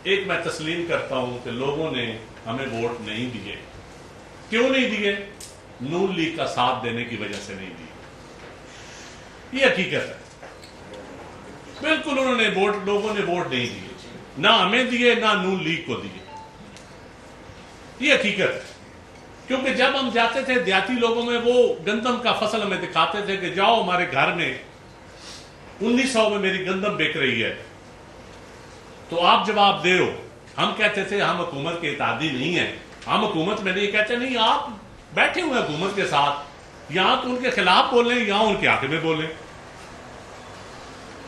ایک میں تسلیم کرتا ہوں کہ لوگوں نے ہمیں ووٹ نہیں دیے. کیوں نہیں دیے؟ نون لیگ کا ساتھ دینے کی وجہ سے نہیں دیے. یہ حقیقت ہے. بالکل لوگوں نے ووٹ نہیں دیے، نہ ہمیں دیے نہ نون لیگ کو دیے. یہ حقیقت ہے. کیونکہ جب ہم جاتے تھے دیہاتی لوگوں میں، وہ گندم کا فصل ہمیں دکھاتے تھے کہ جاؤ ہمارے گھر میں 1900 میں میری گندم بیک رہی ہے تو آپ جواب دے ہو. ہم کہتے تھے ہم حکومت کے اتحادی نہیں ہیں، ہم حکومت میں نہیں. کہتے نہیں، آپ بیٹھے ہوئے حکومت کے ساتھ، یہاں تو ان کے خلاف بولیں یہاں ان کے حق میں بولیں.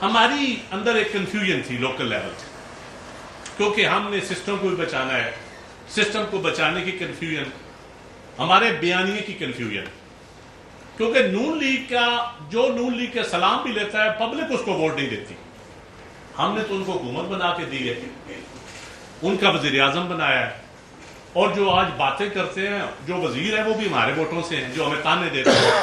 ہماری اندر ایک کنفیوژن تھی لوکل لیول سے، کیونکہ ہم نے سسٹم کو بھی بچانا ہے. سسٹم کو بچانے کی کنفیوژن، ہمارے بیانیے کی کنفیوژن. کیونکہ نون لیگ کا سلام بھی لیتا ہے، پبلک اس کو ووٹ نہیں دیتی. ہم نے تو ان کو حکومت بنا کے دی ہے، ان کا وزیر اعظم بنایا ہے، اور جو آج باتیں کرتے ہیں، جو وزیر ہے وہ بھی ہمارے ووٹوں سے ہیں، جو ہمیں تانے دیتے ہیں.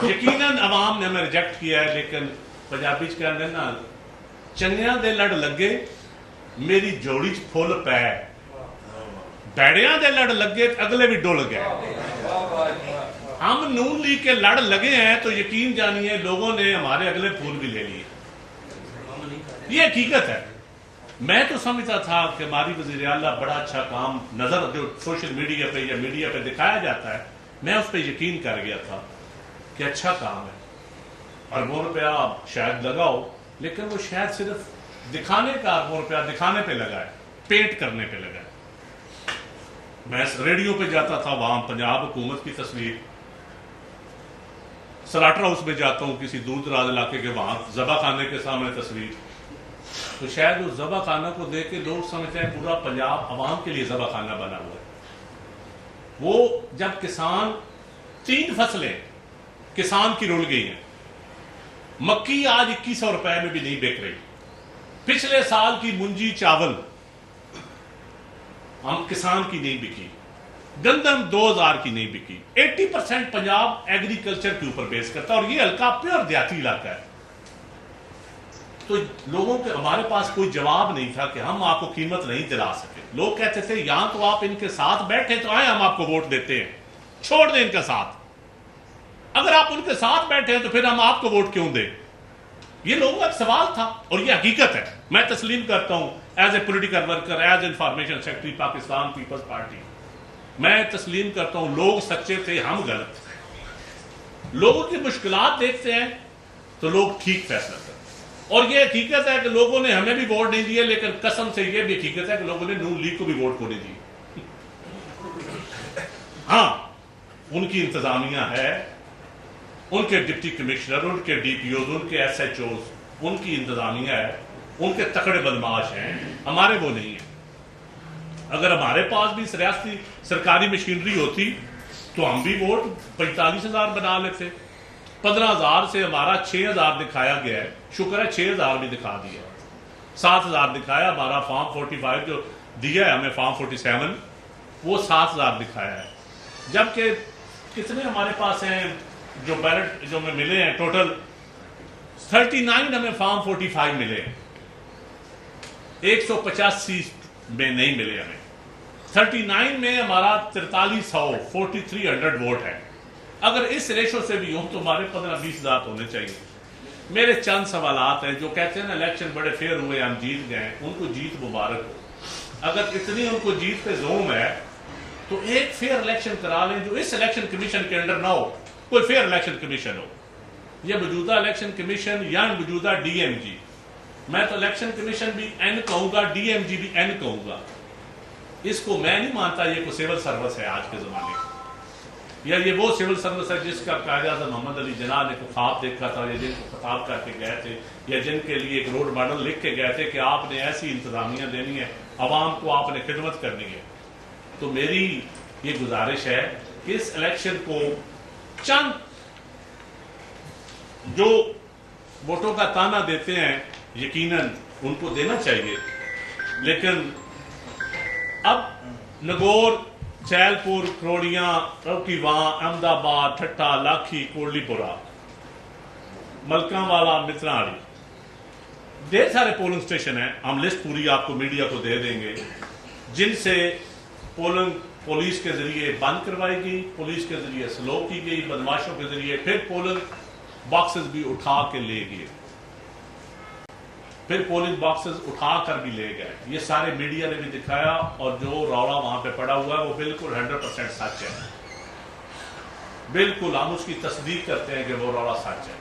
یقیناً عوام نے ہمیں ریجیکٹ کیا ہے، لیکن پنجابی کہتے ہیں نا، چنگیاں دے لڑ لگے میری جوڑی چ پھول پے، بیڑیاں دے لڑ لگے اگلے بھی ڈول گئے. ہم نون لیگ کے لڑ لگے ہیں تو یقین جانیے لوگوں نے ہمارے اگلے پھول بھی لے لیے. یہ حقیقت ہے. میں تو سمجھتا تھا کہ ہماری وزیر اعلیٰ بڑا اچھا کام نظر جو سوشل میڈیا پہ یا میڈیا پہ دکھایا جاتا ہے، میں اس پہ یقین کر گیا تھا کہ اچھا کام ہے، اربوں روپیہ شاید لگاؤ، لیکن وہ شاید صرف دکھانے کا اربوں روپیہ دکھانے پہ لگا ہے، پیٹ کرنے پہ لگا ہے. میں ریڈیو پہ جاتا تھا، وہاں پنجاب حکومت کی تصویر، سلاٹر ہاؤس میں جاتا ہوں کسی دور دراز علاقے کے، وہاں ذبح خانے کے سامنے تصویر. تو شاید اس ذبح خانہ کو دیکھ کے لوگ سمجھتے ہیں پورا پنجاب عوام کے لیے ذبح خانہ بنا ہوا ہے. وہ جب کسان 3 فصلیں کسان کی رول گئی ہیں، مکی آج 2100 روپے میں بھی نہیں بک رہی. پچھلے سال کی منجی چاول ہم کسان کی نہیں بکی، گندم 2000 کی نہیں بکی. 80% پنجاب ایگریکلچر کے اوپر بیس کرتا ہے، اور یہ حلقہ پیور دیہاتی علاقہ ہے. تو لوگوں کے ہمارے پاس کوئی جواب نہیں تھا کہ ہم آپ کو قیمت نہیں دلا سکے. لوگ کہتے تھے یہاں تو آپ ان کے ساتھ بیٹھے تو آئے ہم آپ کو ووٹ دیتے ہیں، چھوڑ دیں ان کا ساتھ. اگر آپ ان کے ساتھ بیٹھے ہیں تو پھر ہم آپ کو ووٹ کیوں دیں؟ یہ لوگوں کا ایک سوال تھا، اور یہ حقیقت ہے. میں تسلیم کرتا ہوں as a political worker, as information secretary Pakistan Peoples Party, میں تسلیم کرتا ہوں لوگ سچے تھے، ہم غلط. لوگوں کی مشکلات دیکھتے ہیں تو لوگ ٹھیک فیصلہ کرتے ہیں. اور یہ حقیقت ہے کہ لوگوں نے ہمیں بھی ووٹ نہیں دیے، لیکن قسم سے یہ بھی حقیقت ہے کہ لوگوں نے نون لیگ کو بھی ووٹ کو نہیں دی. ہاں، ان کی انتظامیہ ہے، ان کے ڈپٹی کمشنر، ان کے ڈی پی اوز، ان کے ایس ایچ اوز، ان کی انتظامیہ ہے، ان کے تکڑے بدماش ہیں، ہمارے وہ نہیں ہیں. اگر ہمارے پاس بھی ریاستی سرکاری مشینری ہوتی تو ہم بھی ووٹ 45,000 بنا لیتے. 15,000 سے ہمارا 6,000 دکھایا گیا ہے، شکر ہے 6,000 بھی دکھا دیا. 7,000 دکھایا، ہمارا فارم 45 جو دیا ہے ہمیں، فارم 47 وہ 7,000 دکھایا ہے. جبکہ کتنے ہمارے پاس ہیں جو بیلٹ جو ہمیں ملے ہیں، ٹوٹل 39 ہمیں فارم 45 ملے ہیں، 185 میں نہیں ملے ہمیں. 39 میں ہمارا 4300 ووٹ ہے. اگر اس ریشو سے بھی ہوں تو ہمارے 15-20,000 ہونے چاہیے. میرے چند سوالات ہیں. جو کہتے ہیں نا الیکشن بڑے فیئر ہوئے، ہم جیت گئے، ان کو جیت مبارک ہو. اگر اتنی ان کو جیت پہ زوم ہے تو ایک فیئر الیکشن کرا لیں جو اس الیکشن کمیشن کے انڈر نہ ہو، کوئی فیئر الیکشن کمیشن ہو. یہ موجودہ الیکشن کمیشن یا موجودہ ڈی ایم جی، میں تو الیکشن کمیشن بھی این کہوں گا، ڈی ایم جی بھی این کہوں گا. اس کو میں نہیں مانتا یہ کوئی سول سروس ہے آج کے زمانے کا، یا یہ وہ سول سروس ہے جس کا قائد اعظم محمد علی جناح نے کوئی خواب دیکھا تھا، یا جن کو خطاب کر کے گئے تھے، یا جن کے لیے ایک روڈ ماڈل لکھ کے گئے تھے کہ آپ نے ایسی انتظامیہ دینی ہے، عوام کو آپ نے خدمت کرنی ہے. تو میری یہ گزارش ہے کہ اس الیکشن کو چند جو ووٹوں کا تانا دیتے ہیں یقیناً ان کو دینا چاہیے، لیکن اب نگور، چیل پور، کروڑیاں، روکی وہاں، احمد آباد، ٹھٹا، لاکھی، کوڑلی پورا، ملکاں والا، متراڑی، ढेर सारे पोलिंग स्टेशन हैं, हम लिस्ट पूरी आपको मीडिया को दे देंगे, जिनसे पोलिंग पुलिस के जरिए बंद करवाई गई, पुलिस के जरिए स्लो की गई, बदमाशों के जरिए, फिर पोलिंग बॉक्सेस भी उठा के ले गए, फिर पोलिंग बॉक्सेस उठा कर भी ले गए। ये सारे मीडिया ने भी दिखाया, और जो रौला वहां पे पड़ा हुआ है वो बिल्कुल 100% सच है। बिल्कुल हम उसकी तस्दीक करते हैं कि वो रौला सच है।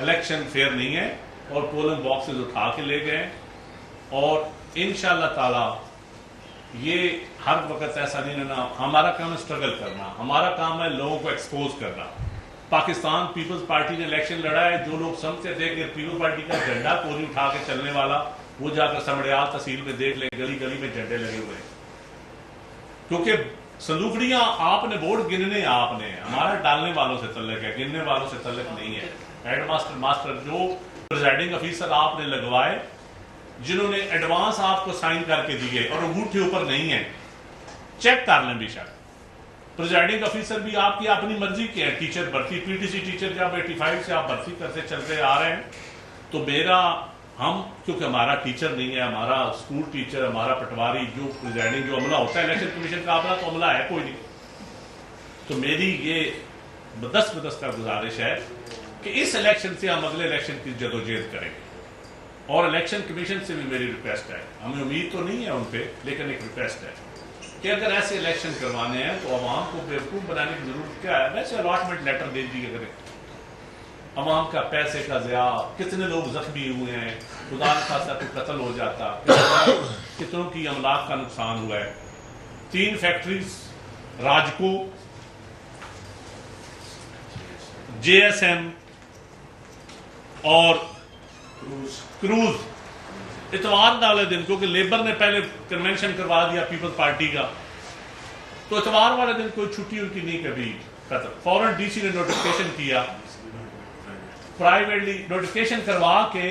इलेक्शन फेयर नहीं है, और पोलिंग बॉक्सेस उठा के ले गए, और इंशाअल्लाह ताला ये हर वक्त ऐसा नहीं रहना। हमारा काम है स्ट्रगल करना, हमारा काम है लोगों को एक्सपोज करना। पाकिस्तान पीपल्स पार्टी ने इलेक्शन लड़ा है, जो लोग समझते थे कि पीपल्स पार्टी का झंडा कोई नहीं उठा के चलने वाला, वो जाकर समड़ियाल तहसील में देख ले, गली गली में झंडे लगे हुए हैं। क्योंकि संदूकड़ियां आपने वोट गिनने आपने, हमारा डालने वालों से तल्लक है, गिनने वालों से तल्लक नहीं है। हेड मास्टर जो प्रिजाइडिंग ऑफिसर आपने लगवाए, जिन्होंने एडवांस आपको साइन करके दिए और अंगूठे ऊपर नहीं है, चेक कर लें बेशक। प्रिजाइडिंग ऑफिसर भी आपकी अपनी मर्जी के हैं। टीचर भर्ती, पीटीसी टीचर जब 85 से आप भर्ती करते चलते आ रहे हैं, तो हम क्योंकि हमारा टीचर नहीं है, हमारा स्कूल टीचर, हमारा पटवारी, जो प्रिजाइडिंग जो अमला होता है इलेक्शन कमीशन का अमला, तो अमला है कोई नहीं। तो मेरी ये बदस्ता गुजारिश है कि इस इलेक्शन से हम अगले इलेक्शन की जदोजहद करेंगे, और इलेक्शन कमीशन से भी मेरी रिक्वेस्ट है, हमें उम्मीद तो नहीं है उन पे, लेकिन एक रिक्वेस्ट है कि अगर ऐसे इलेक्शन करवाने हैं तो अवाम को बेवकूफ़ बनाने की जरूरत क्या है। वैसे अलॉटमेंट लेटर दे दिए करें, अवाम का पैसे का ज़िया, कितने लोग जख्मी हुए हैं, खुदा न खासा कोई कत्ल हो जाता, कितनों की अमलाक का नुकसान हुआ है। 3 फैक्ट्रीज राजको, JSM और क्रूज इतवार वाले दिन, क्योंकि लेबर ने पहले कन्वेंशन करवा दिया पीपल्स पार्टी का, तो इतवार वाले दिन कोई छुट्टी उनकी नहीं कभी खत्म। फौरन DC ने नोटिफिकेशन किया, प्राइवेटली नोटिफिकेशन करवा के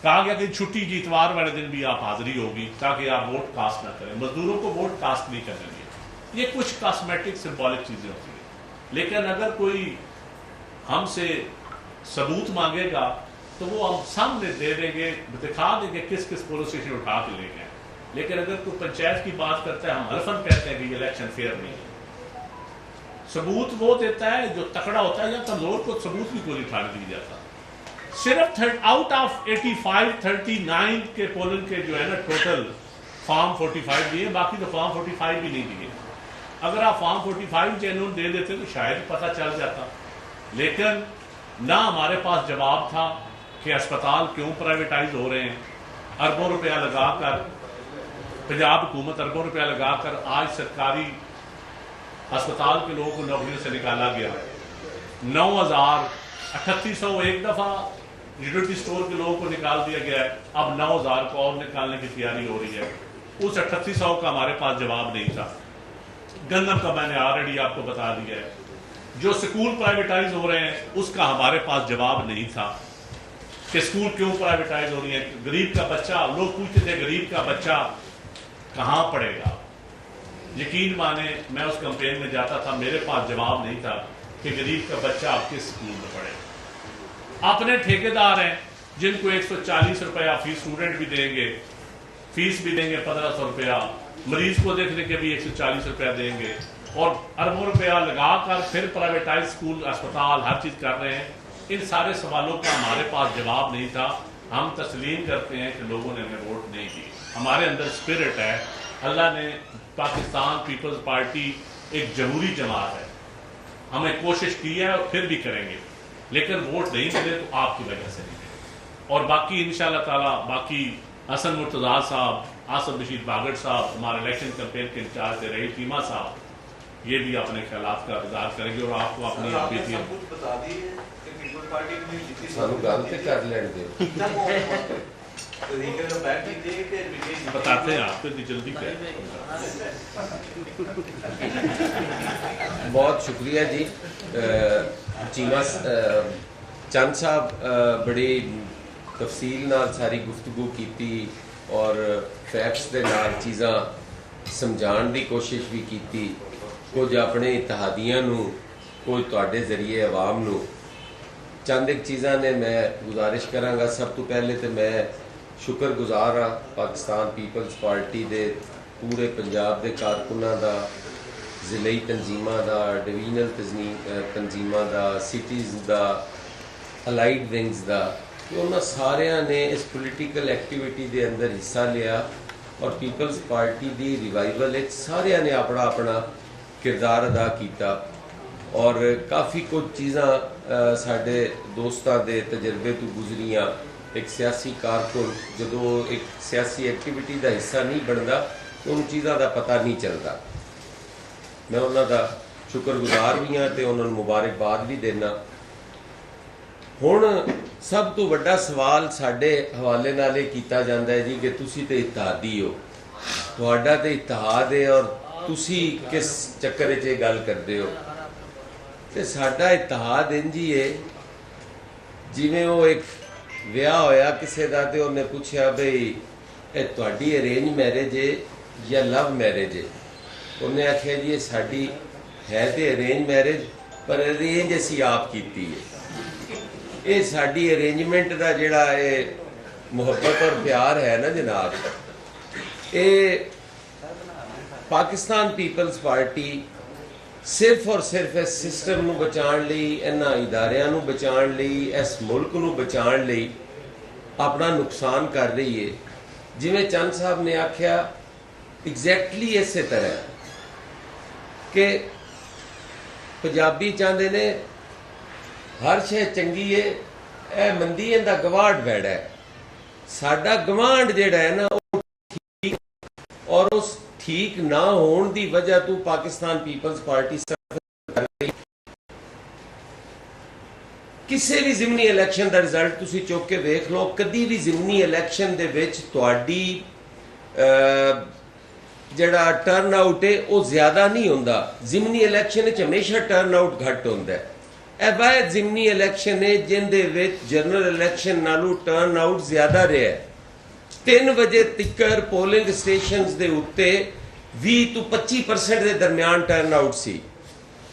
कहा गया कि छुट्टी की इतवार वाले दिन भी आप हाजिरी होगी, ताकि आप वोट कास्ट ना करें। मजदूरों को वोट कास्ट नहीं करने दिए। ये कुछ कॉस्मेटिक सिंबॉलिक चीजें होती है, लेकिन अगर कोई हमसे सबूत मांगेगा तो वो हम सामने दे देंगे, दिखा देंगे किस किस पुलिस स्टेशन उठा के ले गए। लेकिन अगर कोई पंचायत की बात करता है, हम हल्फन कहते हैं कि ये इलेक्शन फेयर नहीं है। सबूत वो देता है जो तकड़ा होता है, या कमजोर को सबूत भी कोई उठाने नहीं जाता। सिर्फ आउट ऑफ 85 39 के पोलिंग के जो है ना टोटल फॉर्म 45 दिए, बाकी तो फॉर्म 45 भी नहीं दिए। अगर आप फॉर्म 45 जेन्युइन दे देते तो शायद पता चल जाता, लेकिन ना हमारे पास जवाब था कि अस्पताल क्यों प्राइवेटाइज हो रहे हैं। अरबों रुपया लगाकर पंजाब हुकूमत अरबों रुपया लगाकर आज सरकारी अस्पताल के लोगों को नौकरियों से निकाला गया। 9,000 एक दफा यूटिलिटी स्टोर के लोगों को निकाल दिया गया है, अब 9,000 को और निकालने की तैयारी हो रही है। उस 3800 का हमारे पास जवाब नहीं था। गंदम का मैंने ऑलरेडी आपको बता दिया है। जो स्कूल प्राइवेटाइज हो रहे हैं उसका हमारे पास जवाब नहीं था कि स्कूल क्यों प्राइवेटाइज हो रही है। गरीब का बच्चा, लोग पूछते थे गरीब का बच्चा कहां पढ़ेगा। यकीन माने मैं उस कैंपेन में जाता था, मेरे पास जवाब नहीं था कि गरीब का बच्चा आप किस स्कूल में पढ़े। अपने ठेकेदार हैं जिनको 140 रुपया फीस, स्टूडेंट भी देंगे, फीस भी देंगे 1500 रुपया, मरीज को देखने के भी 140 रुपया देंगे, और अरबों रुपया लगाकर फिर प्राइवेटाइज स्कूल, अस्पताल, हर चीज कर रहे हैं। इन सारे सवालों का हमारे पास जवाब नहीं था। हम तस्लीम करते हैं कि लोगों ने हमें वोट नहीं दी। हमारे अंदर स्पिरिट है। अल्लाह ने पाकिस्तान पीपल्स पार्टी एक जमहूरी जमात है, हमें कोशिश की है और फिर भी करेंगे, लेकिन वोट नहीं मिले तो आपकी वजह से नहीं मिले। और बाकी इंशाअल्लाह ताला बाकी हसन मुर्तजा साहब, आसफ रशीद बागड़ साहब, हमारे इलेक्शन कैंपेन के इंचार्ज थे रही टीमा साहब, ये भी अपने ख्यालात का इज़हार करेंगे और आपको अपनी बताते हैं आपको जल्दी क्या। बहुत शुक्रिया जी चीमा चंद साहब, बड़ी तफसील नाल सारी गुफ्तगू की और फैक्ट्स दे नाल चीज़ां समझाने की कोशिश भी की। कुछ अपने इतिहादियां नूं, कुछ तुहाडे जरिए अवाम नूं चंद एक चीज़ां ने मैं गुजारिश करांगा। सब तो पहले तो मैं शुक्रगुजार हाँ पाकिस्तान पीपल्स पार्टी दे पूरे पंजाब के कारकुनां दा, ज़िलई तंजीमां दा, डिवीजनल तंजीमां दा, सिटीज़ दा, अलाइड विंग्स दा, कि उन्होंने सारिਆਂ ने इस पोलिटिकल एक्टिविटी के अंदर हिस्सा लिया और पीपल्स पार्टी की रिवाइवल सारिਆਂ ने अपना अपना किरदार अदा किया। और काफ़ी कुछ चीज़ां साढ़े दोस्तों के तजर्बे तो गुजरियाँ। एक सियासी कारकुन जो एक सियासी एक्टिविटी का हिस्सा नहीं बनता तो उन चीज़ों का पता नहीं चलता। मैं उन्होंने शुक्रगुजार भी हाँ तो उन्होंने मुबारकबाद भी देना। हुण सब तो वड्डा सवाल साढ़े हवाले नाल ये कीता जांदा है जी कि तुसी तो इत्तेहादी हो, तुहाडा तो इत्तेहाद है और तुसी किस चक्कर च गल करते हो। तो साडा इत्तेहाद इंज ही है जिवें वो एक विआह होया किसी का तो उन्हें पूछा बई ये तुहाडी अरेंज मैरिज है या लव मैरिज है। उन्हें आख्या जी ये साडी है तो अरेंज मैरिज पर अरेंज असी आप कीती है। ये साडी अरेंजमेंट का जिहड़ा ये मुहब्बत और प्यार है ना जनाब, ये पाकिस्तान पीपल्स पार्टी सिर्फ और सिर्फ इस सिस्टम नूं बचाउण लई, इन्हां इदारियां नूं बचाउण लई, इस मुल्क नूं बचाउण लई अपना नुकसान कर रही है। जिवें चंद साहब ने आख्या एग्जैक्टली इसे तरह कि पंजाबी चाहते ने हर शय चंगी है, ए मंदी इहदा गवाड़ बैड़ा है। साडा गवांढ जिहड़ा है ना वो ठीक और उस ठीक ना होने की वजह तो पाकिस्तान पीपल्स पार्टी कर रही। किसी भी जिमनी इलैक्शन का रिजल्ट तुसी चुक के वेख लो, कदी भी जिमनी इलैक्शन दे विच तुहाडी जिहड़ा टर्न आउट है वो ज्यादा नहीं होंदा। जिमनी इलैक्शन च हमेशा टर्न आउट घट होंदा है। ए वाहिद जिमनी इलैक्शन है जिंदे विच जनरल इलैक्शन नालों टर्न आउट ज्यादा रहा है। 3 बजे तिकर पोलिंग स्टेशनस दे उत्ते 20 तो 25% के दरमियान टर्न आउट सी।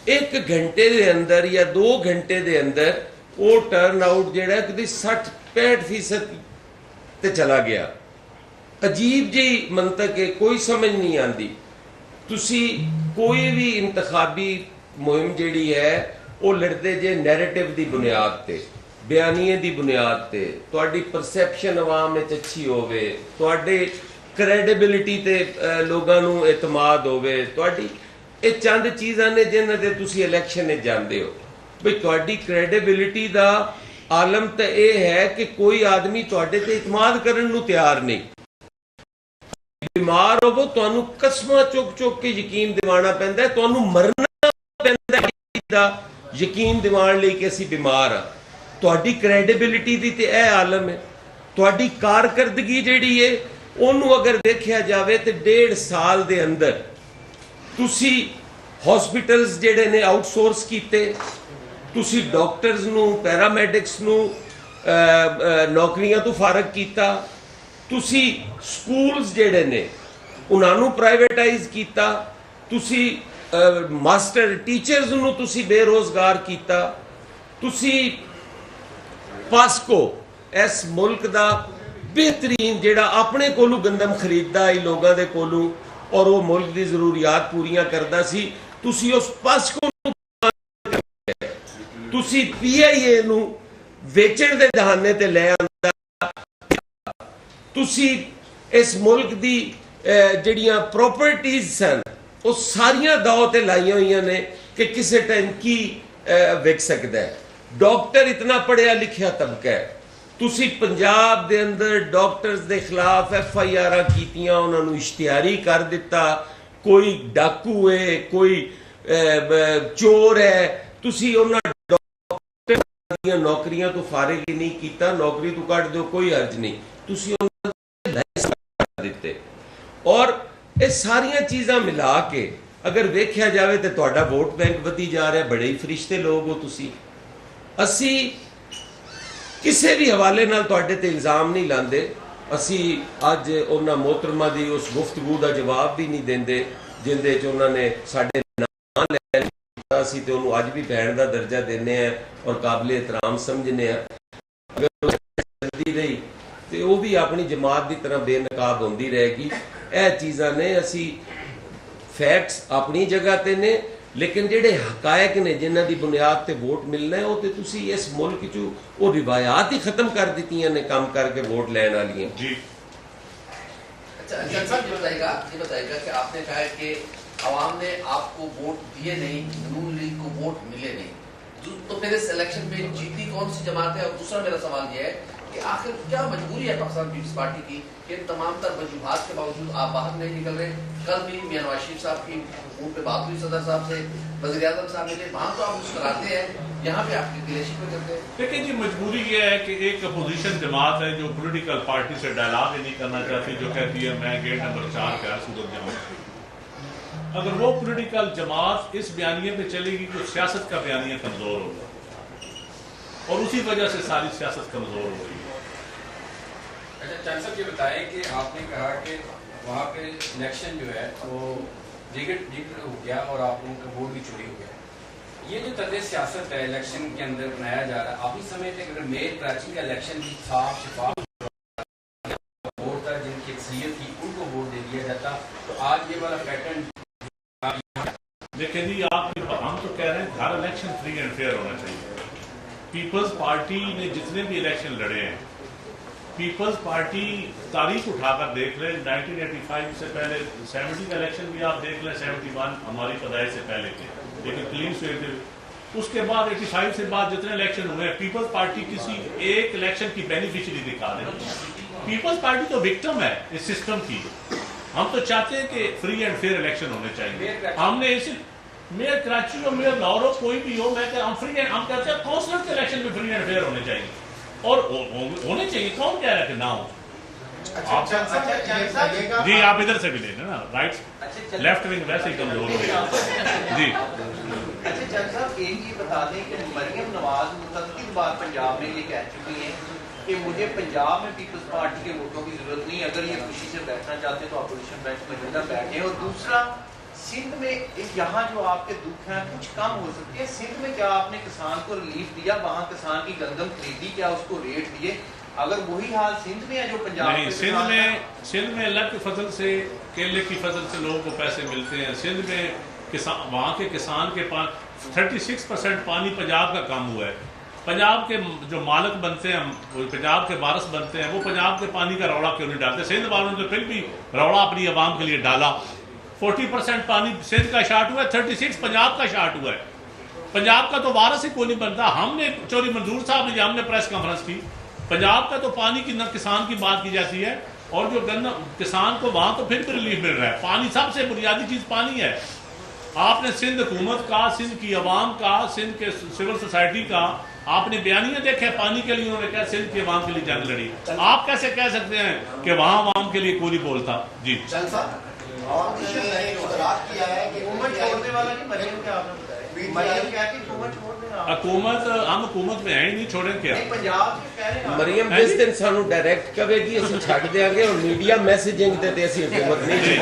1 घंटे के अंदर या 2 घंटे के अंदर वो टर्न आउट जिहड़ा कभी 60-65% ते चला गया। अजीब जी मंतक है, कोई समझ नहीं आती। तुसी कोई भी इंतखाबी मुहिम जिहड़ी है वो लड़ते जे नैरेटिव की बुनियाद ते, बयानीए की बुनियाद ते, तुहाडी परसैप्शन अवाम में अच्छी होवे, तुहाडे क्रेडिबिलिटी ते लोगों नूं एतमाद होवे, तुहाडी ये चंद चीज़ां ने जिन्हां ते तुसी इलैक्शन में जांदे हो। बई तुहाडी क्रेडिबिलिटी दा आलम तो यह है कि कोई आदमी तुहाडे ते इतमाद करन नूं तैयार नहीं। बीमार होवो तुहानूं कसमां चुक चुक के यकीन दिवाना पैंदा है, तुहानूं मरना पैंदा है यकीन दिवाण लई कि असीं बीमार हाँ। तुहाडी क्रेडिबिलिटी दी ते यह आलम है। तुहाडी कारकरदगी जिहड़ी है ਉਹਨੂੰ अगर देखा जाए तो 1.5 साल के अंदर तुसी हॉस्पिटल्स जिहड़े ने आउटसोर्स कीते, तुसी डॉक्टर्स नूं, पैरामैडिक्स नूं नौकरियां तो फारग कीता, तुसी स्कूल्स जिहड़े ने उन्हां नूं प्राइवेटाइज कीता, तुसी मास्टर टीचर्स नूं तुसी बेरोजगार कीता, तुसी पास्को इस मुल्क का बेहतरीन जिहड़ा अपने कोलों गंदम खरीददा ही लोगों के कोलों और वो मुल्क की जरूरियात पूरियां करदा सी, तुसी उस पास्को तुसी PIA नूं वेचण दे दहाने ते ले आंदा। तुसी इस मुल्क दी जिहड़ियां प्रॉपर्टीज सन वो सारियां दाव ते लाइयां हुई ने कि किसी टाइम की विक सकता है। डॉक्टर इतना पढ़िया लिखिया तबका है। तुसी पंजाब दे अंदर डॉक्टर्स दे खिलाफ FIR कीतियां, उन्होंने इश्तिहारी कर दिता, कोई डाकू है, कोई चोर है, तुसी उन्हां डॉक्टर दी नौकरियां तो फारिग ही नहीं कीता, नौकरी तो कट दो कोई अर्ज नहीं, तुसी उन्हां दे लाइसेंस कर दिते। और ये सारियां चीज़ां मिला के अगर वेख्या जाए तो तुहाडा वोट बैंक वधी जा रहा है। बड़े ही फरिश्ते लोग हो तुसी। असी किसी भी हवाले नाल तुहाडे ते इल्ज़ाम नहीं लांदे। असी अज उन्हां मोहतरमा दी उस गुफ्तगू का जवाब भी नहीं देंदे जिंदे च उन्होंने साडे नाम ले लिया سی تے انہوں اج بھی بہن دا درجہ دینے ہیں اور قابل احترام سمجھنے ہیں. اگر چلتی رہی تے وہ بھی اپنی جماعت دی طرح بے نقاب ہوندی رہے گی. اے چیزاں نے اسی فیکٹس اپنی جگہ تے نے, لیکن جڑے حقائق نے جنہ دی بنیاد تے ووٹ ملنا ہے وہ تے تسی اس ملک چوں وہ روایات ہی ختم کر دیتی نے کام کر کے ووٹ لین والی. جی اچھا صاحب یہ بتائے گا کہ آپ نے کہا ہے کہ عوام نے آپ کو ووٹ دیے نہیں, نون لیگ کو ووٹ ملے نہیں, تو پھر اس الیکشن میں جیتی کون سی جماعت ہے؟ اور دوسرا میرا سوال یہ ہے کہ آخر کیا مجبوری ہے پاکستان پیپلز پارٹی کی کہ ان تمام تر وجوہات کے باوجود آپ باہر نہیں نکل رہے؟ کل بھی میاں نواز شریف صاحب کی فون پہ بات ہوئی صدر صاحب سے, وزیر اعظم صاحب ملے, وہاں تو آپ مسکراتے ہیں, یہاں پہ آپ کی گلیشن پہ کرتے ہیں. دیکھیں جی, مجبوری یہ ہے کہ ایک اپوزیشن جماعت ہے جو پولیٹیکل پارٹی سے ڈائلاگ ہی نہیں کرنا چاہتی, جو کہتی ہے میں گیٹ نمبر 4 پہ صورت جاؤں. اگر وہ پولیٹیکل جماعت اس بیانیے پہ چلے گی تو سیاست کا بیانیہ کمزور ہوگا, اور اسی وجہ سے ساری سیاست کمزور ہو رہی ہے. اچھا چند صاحب یہ بتائیں کہ آپ نے کہا کہ وہاں پہ الیکشن جو ہے وہ ڈیگٹ ہو گیا اور آپ لوگوں کا ووٹ بھی چوری ہو گیا. یہ جو طرز سیاست ہے الیکشن کے اندر بنایا جا رہا ہے, آپ ہی سمجھتے ہیں کہ اگر میئر کراچی کا الیکشن بھی صاف شفاف ووٹ تھا, جن کی اکثریت تھی ان کو ووٹ دے دیا جاتا, تو آج یہ والا پیٹرن. دیکھیں جی, ہم تو کہہ رہے ہیں ہر الیکشن فری اینڈ فیئر ہونا چاہیے. پیپلز پارٹی نے جتنے بھی الیکشن لڑے ہیں, پیپلز پارٹی تاریخ اٹھا کر دیکھ لیں, 1985 سے پہلے 70 کا الیکشن بھی آپ دیکھ لیں, 71 ہماری پیدائش سے پہلے کے, لیکن کلین سویپ تھے. اس کے بعد 85 سے بعد جتنے الیکشن ہوئے ہیں, پیپلز پارٹی کسی ایک الیکشن کی بینیفیشری دکھا دیں. پیپلز پارٹی تو وکٹم ہے اس سسٹم کی. ہم تو چاہتے ہیں کہ فری اینڈ فیئر الیکشن ہونے چاہیے. ہم نے اس میئر کراچی ہو, میئر لاہور ہو, کوئی بھی ہو, میں ہم فری اینڈ, ہم کہتے ہیں کونسلر کے الیکشن میں فری اینڈ فیئر ہونے چاہیے, اور ہونے چاہیے. کون کہہ رہا ہے کہ نہ ہو؟ جی آپ ادھر سے بھی لیں نا, رائٹ لیفٹ ونگ ویسے ہی کمزور ہو گیا. جی اچھا چند صاحب ایک یہ بتا دیں کہ مریم نواز متعدد بار پنجاب میں یہ کہہ چکی ہیں کہ مجھے پنجاب میں پیپلز پارٹی کے ووٹوں کی ضرورت نہیں, اگر یہ خوشی سے بیٹھنا چاہتے ہیں تو اپوزیشن بینچ میں زندہ بیٹھیں. اور دوسرا, سندھ میں یہاں جو آپ کے دکھ ہیں کچھ کم ہو سکتے ہیں, سندھ میں کیا آپ نے کسان کو ریلیف دیا؟ وہاں کسان کی گندم خریدی, کیا اس کو ریٹ دیے؟ اگر وہی حال سندھ میں ہے جو پنجاب نہیں, سندھ میں اللہ کی فضل سے, کیلے کی فضل سے لوگوں کو پیسے ملتے ہیں. سندھ میں وہاں کے کسان کے پاس 36% پانی پنجاب کا کام ہوا ہے. پنجاب کے جو مالک بنتے ہیں, پنجاب کے وارث بنتے ہیں, وہ پنجاب کے پانی کا روڑا کیوں نہیں ڈالتے؟ سندھ والوں نے پھر بھی روڑا اپنی عوام کے لیے ڈالا. 40% پانی سندھ کا شارٹ ہوا ہے, 36 پنجاب کا شارٹ ہوا ہے. پنجاب کا تو وارث ہی کوئی نہیں بنتا. ہم نے چوری منظور صاحب نے, ہم نے پریس کانفرنس کی, پنجاب کا تو پانی کی نہ کسان کی بات کی جاتی ہے, اور جو کسان کو وہاں تو پھر بھی ریلیف مل رہا ہے. پانی سب سے بنیادی چیز پانی ہے. آپ نے سندھ حکومت کا, سندھ کی عوام کا, سندھ کے سول سوسائٹی کا آپ نے بیانیاں دیکھے پانی کے لیے, انہوں نے کہا سندھ کی عوام کے لیے جنگ لڑی. آپ کیسے کہہ سکتے ہیں کہ وہاں عوام کے لیے کوئی بولتا؟ جی حکومت, ہم حکومت میں ہیں ہی نہیں, چھوڑیں کیا. مریم جس دن سانو ڈائریکٹ کہے گی اسی چھڈ دیاں گے, اور میڈیا میسیجنگ تے اسی حکومت نہیں.